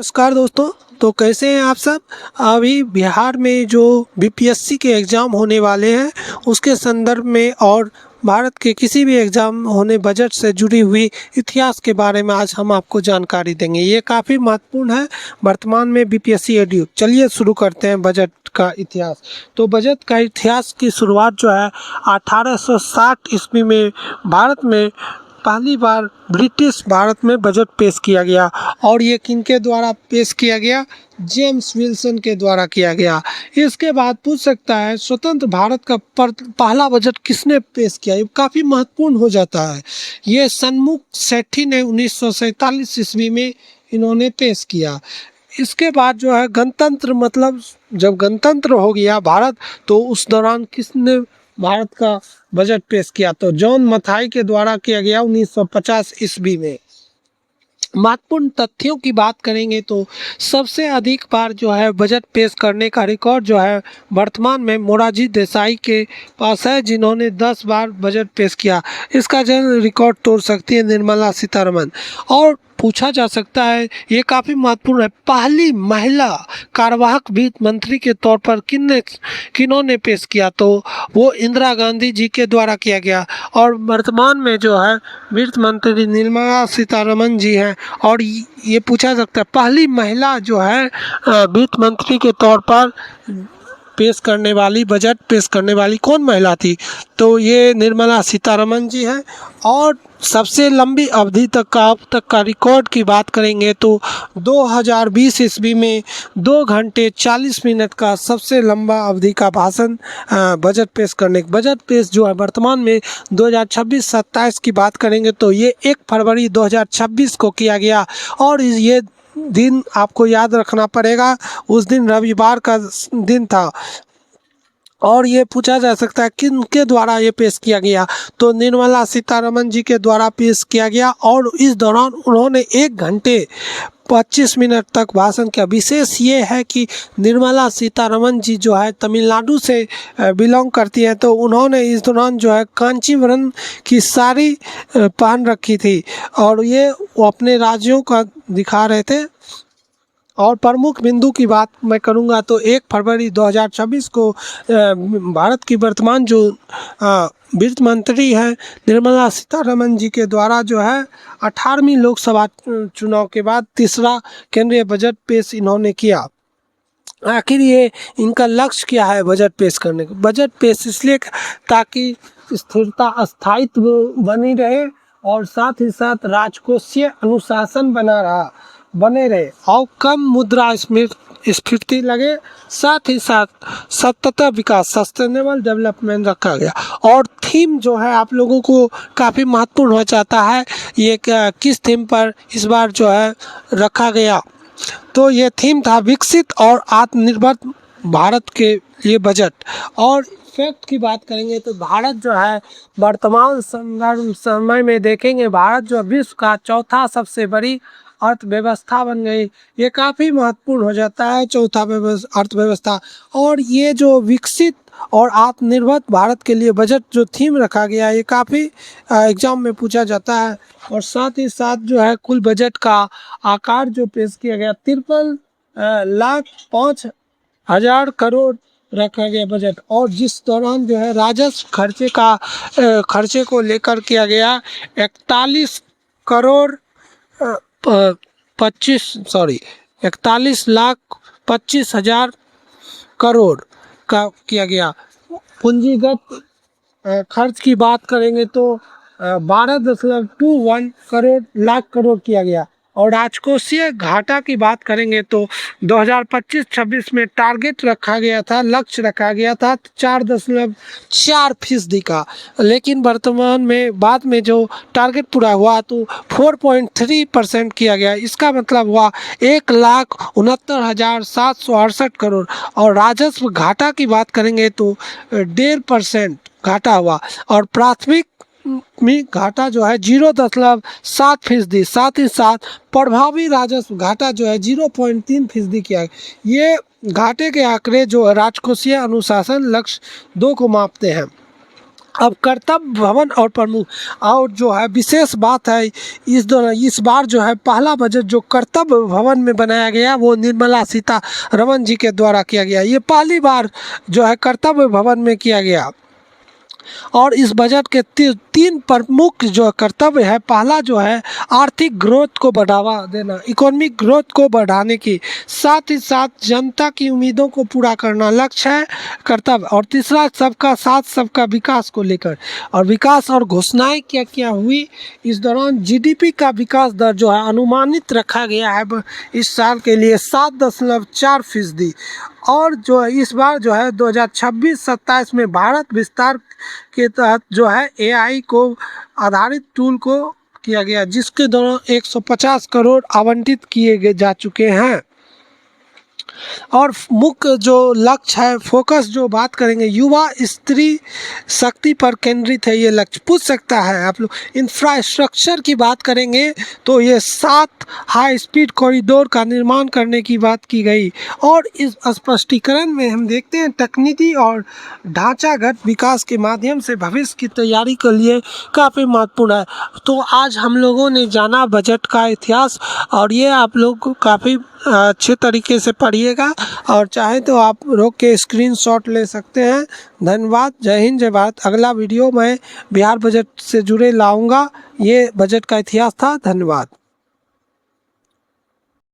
नमस्कार दोस्तों। तो कैसे हैं आप सब। अभी बिहार में जो बीपीएससी के एग्ज़ाम होने वाले हैं उसके संदर्भ में और भारत के किसी भी एग्ज़ाम होने बजट से जुड़ी हुई इतिहास के बारे में आज हम आपको जानकारी देंगे। ये काफ़ी महत्वपूर्ण है वर्तमान में बीपीएससी एडीयू। चलिए शुरू करते हैं बजट का इतिहास। तो बजट का इतिहास की शुरुआत जो है 1860 ईस्वी में भारत में पहली बार ब्रिटिश भारत में बजट पेश किया गया। और ये किनके द्वारा पेश किया गया? जेम्स विल्सन के द्वारा किया गया। इसके बाद पूछ सकता है स्वतंत्र भारत का पहला बजट किसने पेश किया? ये काफ़ी महत्वपूर्ण हो जाता है। ये सन्मुख सेठी ने 1947 ईस्वी में इन्होंने पेश किया। इसके बाद जो है गणतंत्र, मतलब जब गणतंत्र हो गया भारत तो उस दौरान किसने भारत का बजट पेश किया? तो जॉन मथाई के द्वारा किया गया 1950 ईस्वी में। महत्वपूर्ण तथ्यों की बात करेंगे तो सबसे अधिक बार जो है बजट पेश करने का रिकॉर्ड जो है वर्तमान में मोरारजी देसाई के पास है, जिन्होंने 10 बार बजट पेश किया। इसका जो रिकॉर्ड तोड़ सकती है निर्मला सीतारमण। और पूछा जा सकता है, ये काफ़ी महत्वपूर्ण है, पहली महिला कार्यवाहक वित्त मंत्री के तौर पर किन्होंने पेश किया? तो वो इंदिरा गांधी जी के द्वारा किया गया। और वर्तमान में जो है वित्त मंत्री निर्मला सीतारमण जी हैं। और ये पूछा सकता है पहली महिला जो है वित्त मंत्री के तौर पर बजट पेश करने वाली कौन महिला थी? तो ये निर्मला सीतारमण जी हैं। और सबसे लंबी अवधि तक का रिकॉर्ड की बात करेंगे तो 2020 ईस्वी में 2 घंटे 40 मिनट का सबसे लंबा अवधि का भाषण बजट पेश जो है वर्तमान में 2026-27 की बात करेंगे तो ये 1 फरवरी 2026 को किया गया। और ये दिन आपको याद रखना पड़ेगा, उस दिन रविवार का दिन था। और ये पूछा जा सकता है किनके द्वारा ये पेश किया गया? तो निर्मला सीतारमण जी के द्वारा पेश किया गया। और इस दौरान उन्होंने 1 घंटे 25 मिनट तक भाषण किया। विशेष ये है कि निर्मला सीतारमण जी जो है तमिलनाडु से बिलोंग करती है, तो उन्होंने इस दौरान जो है कांचीवरम की साड़ी पहन रखी थी और ये वो अपने राज्यों का दिखा रहे थे। और प्रमुख बिंदु की बात मैं करूंगा तो 1 फरवरी 2026 को भारत की वर्तमान जो वित्त मंत्री हैं निर्मला सीतारमण जी के द्वारा जो है 18वीं लोकसभा चुनाव के बाद तीसरा केंद्रीय बजट पेश इन्होंने किया। आखिर ये इनका लक्ष्य क्या है बजट पेश करने का? बजट पेश इसलिए ताकि स्थिरता, स्थायित्व बनी रहे और साथ ही साथ राजकोषीय अनुशासन बने रहे और कम मुद्रा स्फीति लगे, साथ ही साथ सतत विकास, सस्टेनेबल डेवलपमेंट रखा गया। और थीम जो है आप लोगों को काफ़ी महत्वपूर्ण हो जाता है, ये किस थीम पर इस बार जो है रखा गया? तो ये थीम था विकसित और आत्मनिर्भर भारत के लिए बजट। और फैक्ट की बात करेंगे तो भारत जो है वर्तमान संदर्भ समय में देखेंगे, भारत जो विश्व का चौथा सबसे बड़ी अर्थव्यवस्था बन गई। ये काफ़ी महत्वपूर्ण हो जाता है चौथा अर्थव्यवस्था। और ये जो विकसित और आत्मनिर्भर भारत के लिए बजट जो थीम रखा गया है ये काफ़ी एग्जाम में पूछा जाता है। और साथ ही साथ जो है कुल बजट का आकार जो पेश किया गया 53,05,000 करोड़ रखा गया बजट। और जिस दौरान जो है राजस्व खर्चे को लेकर किया गया 41,25,000 करोड़ का किया गया। पूंजीगत खर्च की बात करेंगे तो 12.21 लाख करोड़ किया गया। और राजकोषीय घाटा की बात करेंगे तो 2025-26 में टारगेट रखा गया था, लक्ष्य रखा गया था 4.4% का, लेकिन वर्तमान में बाद में जो टारगेट पूरा हुआ तो 4.3% किया गया। इसका मतलब हुआ 1,69,768 करोड़। और राजस्व घाटा की बात करेंगे तो 1.5% घाटा हुआ। और प्राथमिक में घाटा जो है 0.7%। साथ ही साथ प्रभावी राजस्व घाटा जो है 0.3% किया। ये घाटे के आंकड़े जो राजकोषीय अनुशासन लक्ष्य 2 को मापते हैं। अब कर्तव्य भवन और प्रमुख और जो है विशेष बात है इस बार जो है पहला बजट जो कर्तव्य भवन में बनाया गया वो निर्मला सीतारमण जी के द्वारा किया गया। ये पहली बार जो है कर्तव्य भवन में किया गया। और इस बजट के तीन प्रमुख जो कर्तव्य है, पहला जो है आर्थिक ग्रोथ को बढ़ावा देना, इकोनॉमिक ग्रोथ को बढ़ाने की, साथ ही साथ जनता की उम्मीदों को पूरा करना लक्ष्य है कर्तव्य। और तीसरा सबका साथ सबका विकास को लेकर। और विकास और घोषणाएं क्या क्या हुई इस दौरान, जीडीपी का विकास दर जो है अनुमानित रखा गया है इस साल के लिए 7.4%। और जो है इस बार जो है 2026-27 में भारत विस्तार के तहत जो है एआई को आधारित टूल को किया गया, जिसके दौरान 150 करोड़ आवंटित किए जा चुके हैं। और मुख्य जो लक्ष्य है, फोकस जो बात करेंगे, युवा स्त्री शक्ति पर केंद्रित है ये लक्ष्य। पूछ सकता है आप लोग। इंफ्रास्ट्रक्चर की बात करेंगे तो ये 7 हाई स्पीड कॉरिडोर का निर्माण करने की बात की गई। और इस स्पष्टीकरण में हम देखते हैं तकनीकी और ढांचागत विकास के माध्यम से भविष्य की तैयारी के लिए काफ़ी महत्वपूर्ण है। तो आज हम लोगों ने जाना बजट का इतिहास, और ये आप लोग काफ़ी अच्छे तरीके से पढ़िएगा, और चाहे तो आप रोक के स्क्रीनशॉट ले सकते हैं। धन्यवाद। जय हिंद, जय भारत। अगला वीडियो मैं बिहार बजट से जुड़े लाऊंगा। ये बजट का इतिहास था। धन्यवाद।